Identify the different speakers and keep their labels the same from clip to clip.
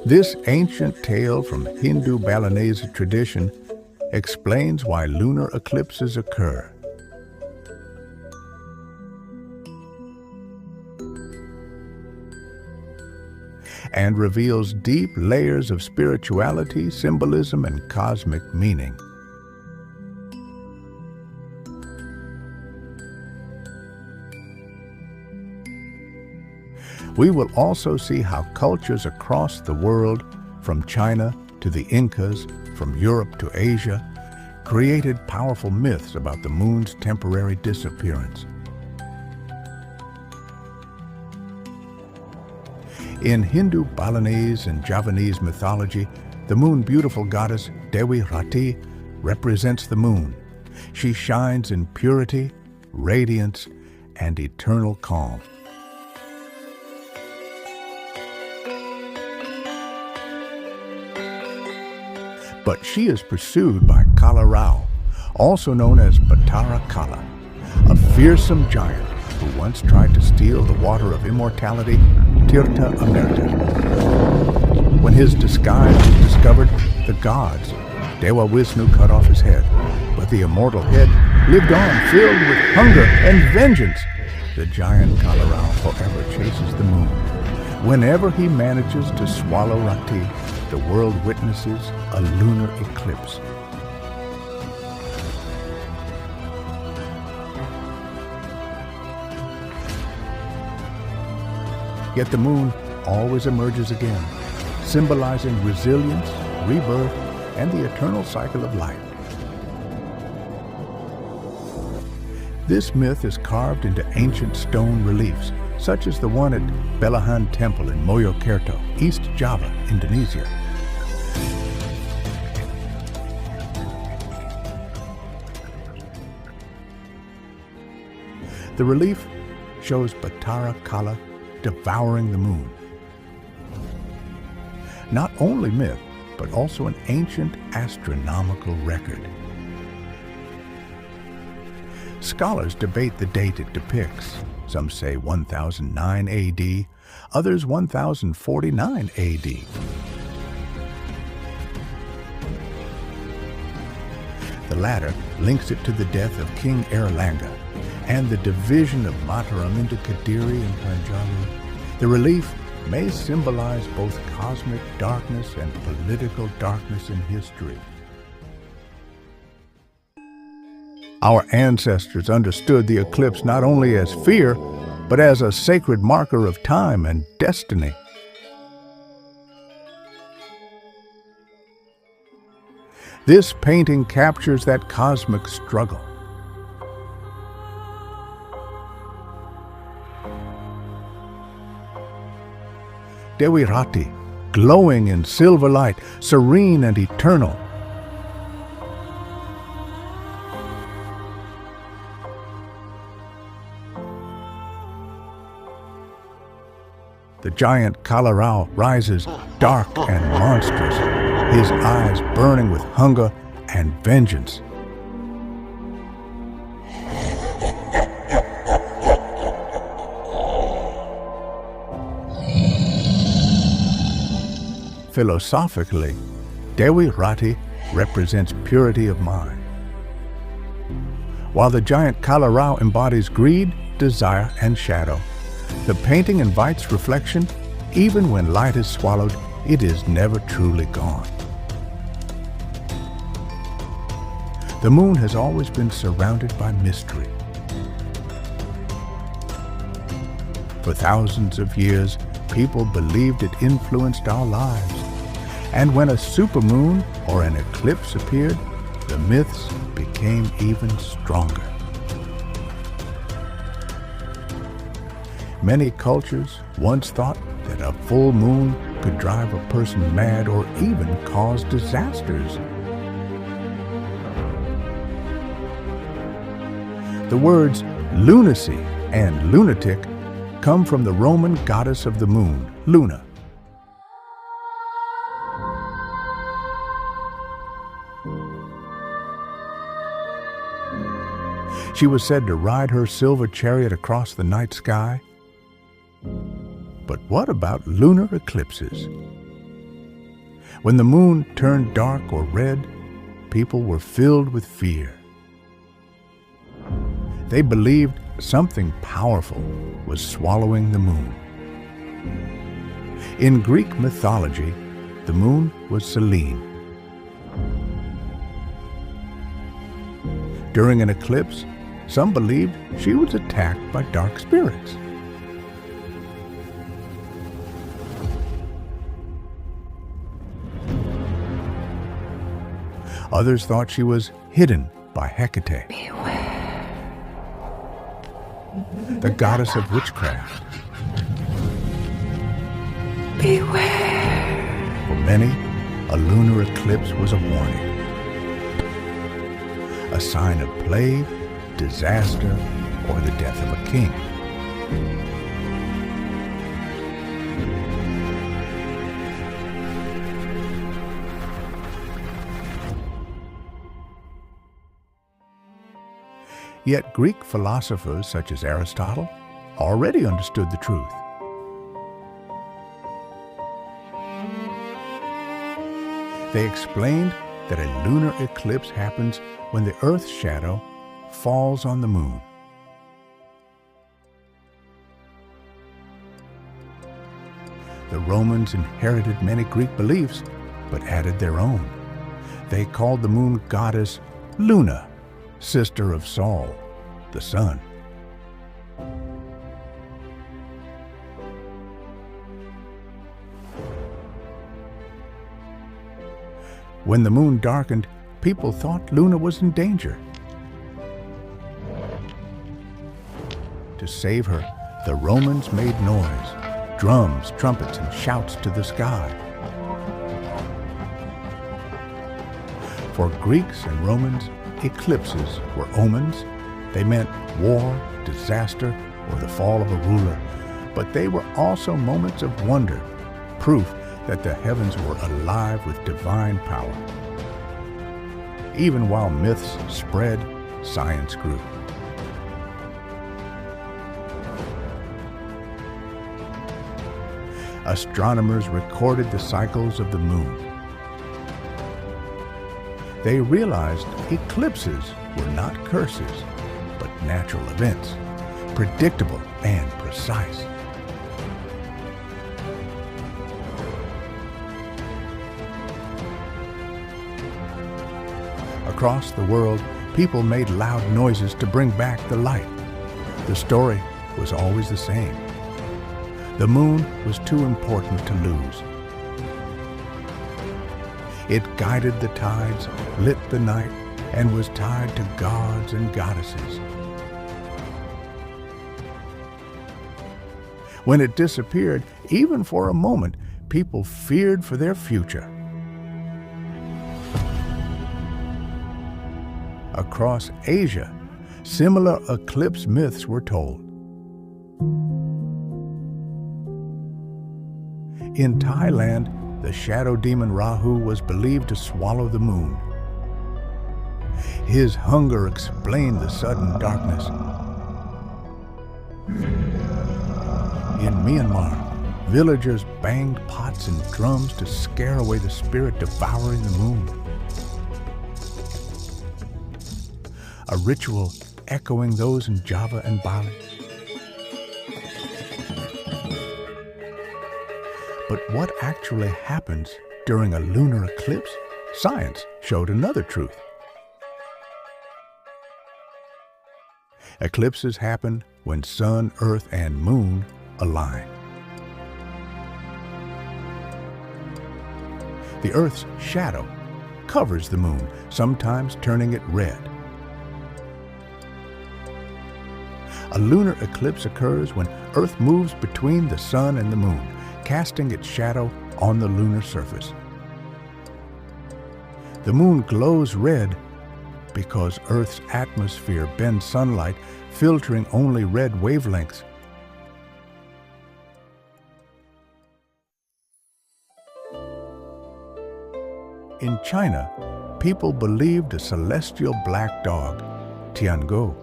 Speaker 1: This ancient tale from Hindu Balinese tradition explains why lunar eclipses occur. And reveals deep layers of spirituality, symbolism, and cosmic meaning. We will also see how cultures across the world, from China to the Incas, from Europe to Asia, created powerful myths about the moon's temporary disappearance. In Hindu, Balinese, and Javanese mythology, the moon-beautiful goddess Dewi Ratih represents the moon. She shines in purity, radiance, and eternal calm. But she is pursued by Kala Rau, also known as Batara Kala, a fearsome giant who once tried to steal the water of immortality, Tirtha Amerta. When his disguise was discovered, the gods, Dewa Vishnu, cut off his head, but the immortal head lived on, filled with hunger and vengeance. The giant Kala Rau forever chases the moon. Whenever he manages to swallow Ratih, the world witnesses a lunar eclipse. Yet the moon always emerges again, symbolizing resilience, rebirth, and the eternal cycle of life. This myth is carved into ancient stone reliefs, such as the one at Belahan Temple in Mojokerto, East Java, Indonesia. The relief shows Batara Kala devouring the moon. Not only myth, but also an ancient astronomical record. Scholars debate the date it depicts. Some say 1009 AD, others 1049 AD. The latter links it to the death of King Erlanga and the division of Mataram into Kadiri and Panjalu. The relief may symbolize both cosmic darkness and political darkness in history. Our ancestors understood the eclipse not only as fear, but as a sacred marker of time and destiny. This painting captures that cosmic struggle. Dewi Ratih, glowing in silver light, serene and eternal. The giant Kala Rau rises dark and monstrous, his eyes burning with hunger and vengeance. Philosophically, Dewi Ratih represents purity of mind, while the giant Kala Rau embodies greed, desire, and shadow. The painting invites reflection. Even when light is swallowed, it is never truly gone. The moon has always been surrounded by mystery. For thousands of years, people believed it influenced our lives. And when a supermoon or an eclipse appeared, the myths became even stronger. Many cultures once thought that a full moon could drive a person mad or even cause disasters. The words lunacy and lunatic come from the Roman goddess of the moon, Luna. She was said to ride her silver chariot across the night sky. But what about lunar eclipses? When the moon turned dark or red, people were filled with fear. They believed something powerful was swallowing the moon. In Greek mythology, the moon was Selene. During an eclipse, some believed she was attacked by dark spirits. Others thought she was hidden by Hecate, the goddess of witchcraft.
Speaker 2: Beware.
Speaker 1: For many, a lunar eclipse was a warning, a sign of plague, disaster, or the death of a king. Yet Greek philosophers such as Aristotle already understood the truth. They explained that a lunar eclipse happens when the Earth's shadow falls on the moon. The Romans inherited many Greek beliefs, but added their own. They called the moon goddess Luna, sister of Sol, the sun. When the moon darkened, people thought Luna was in danger. To save her, the Romans made noise, drums, trumpets, and shouts to the sky. For Greeks and Romans, eclipses were omens. They meant war, disaster, or the fall of a ruler. But they were also moments of wonder, proof that the heavens were alive with divine power. Even while myths spread, science grew. Astronomers recorded the cycles of the moon. They realized eclipses were not curses, but natural events, predictable and precise. Across the world, people made loud noises to bring back the light. The story was always the same. The moon was too important to lose. It guided the tides, lit the night, and was tied to gods and goddesses. When it disappeared, even for a moment, people feared for their future. Across Asia, similar eclipse myths were told. In Thailand, the shadow demon Rahu was believed to swallow the moon. His hunger explained the sudden darkness. In Myanmar, villagers banged pots and drums to scare away the spirit devouring the moon. A ritual echoing those in Java and Bali. But what actually happens during a lunar eclipse? Science showed another truth. Eclipses happen when sun, earth, and moon align. The Earth's shadow covers the moon, sometimes turning it red. A lunar eclipse occurs when Earth moves between the sun and the moon, casting its shadow on the lunar surface. The moon glows red because Earth's atmosphere bends sunlight, filtering only red wavelengths. In China, people believed a celestial black dog, Tiangou,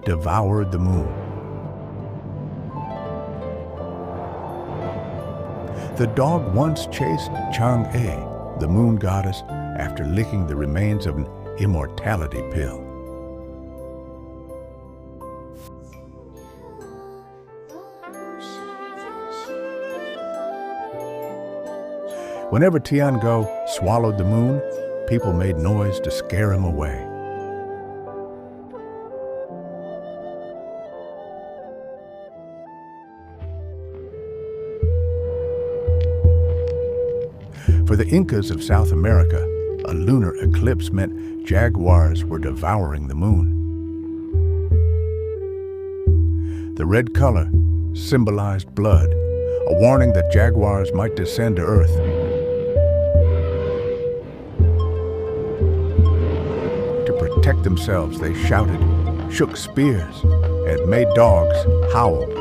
Speaker 1: devoured the moon. The dog once chased Chang'e, the moon goddess, after licking the remains of an immortality pill. Whenever Tiangong swallowed the moon, people made noise to scare him away. For the Incas of South America, a lunar eclipse meant jaguars were devouring the moon. The red color symbolized blood, a warning that jaguars might descend to Earth. To protect themselves, they shouted, shook spears, and made dogs howl.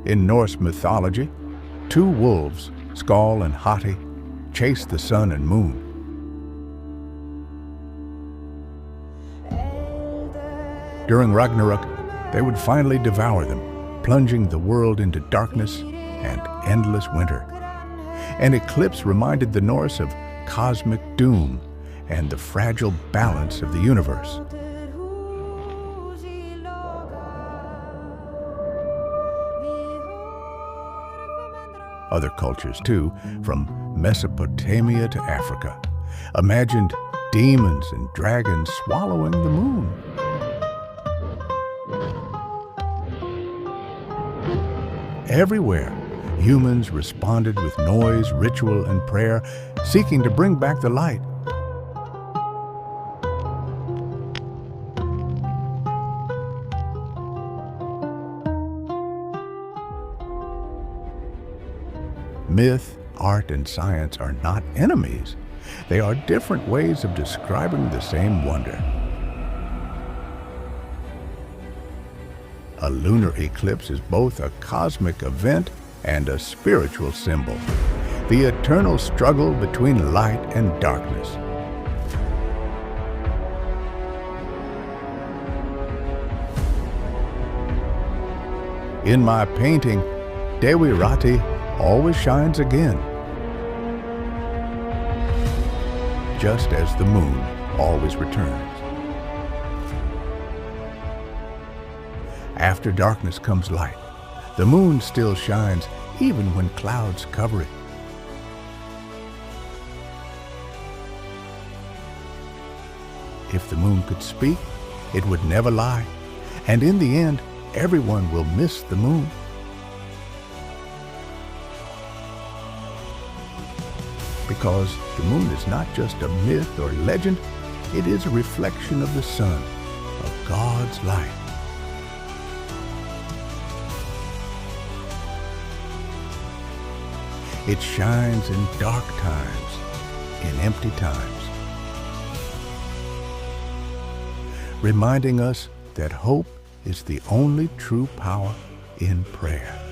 Speaker 1: In Norse mythology, two wolves, Skull and Hati, chased the sun and moon. During Ragnarok, they would finally devour them, plunging the world into darkness and endless winter. An eclipse reminded the Norse of cosmic doom and the fragile balance of the universe. Other cultures, too, from Mesopotamia to Africa, imagined demons and dragons swallowing the moon. Everywhere, humans responded with noise, ritual, and prayer, seeking to bring back the light. Myth, art, and science are not enemies. They are different ways of describing the same wonder. A lunar eclipse is both a cosmic event and a spiritual symbol, the eternal struggle between light and darkness. In my painting, Dewi Ratih always shines again, just as the moon always returns. After darkness comes light. The moon still shines even when clouds cover it. If the moon could speak, it would never lie, and in the end, everyone will miss the moon. Because the moon is not just a myth or legend, it is a reflection of the sun, of God's light. It shines in dark times, in empty times, reminding us that hope is the only true power in prayer.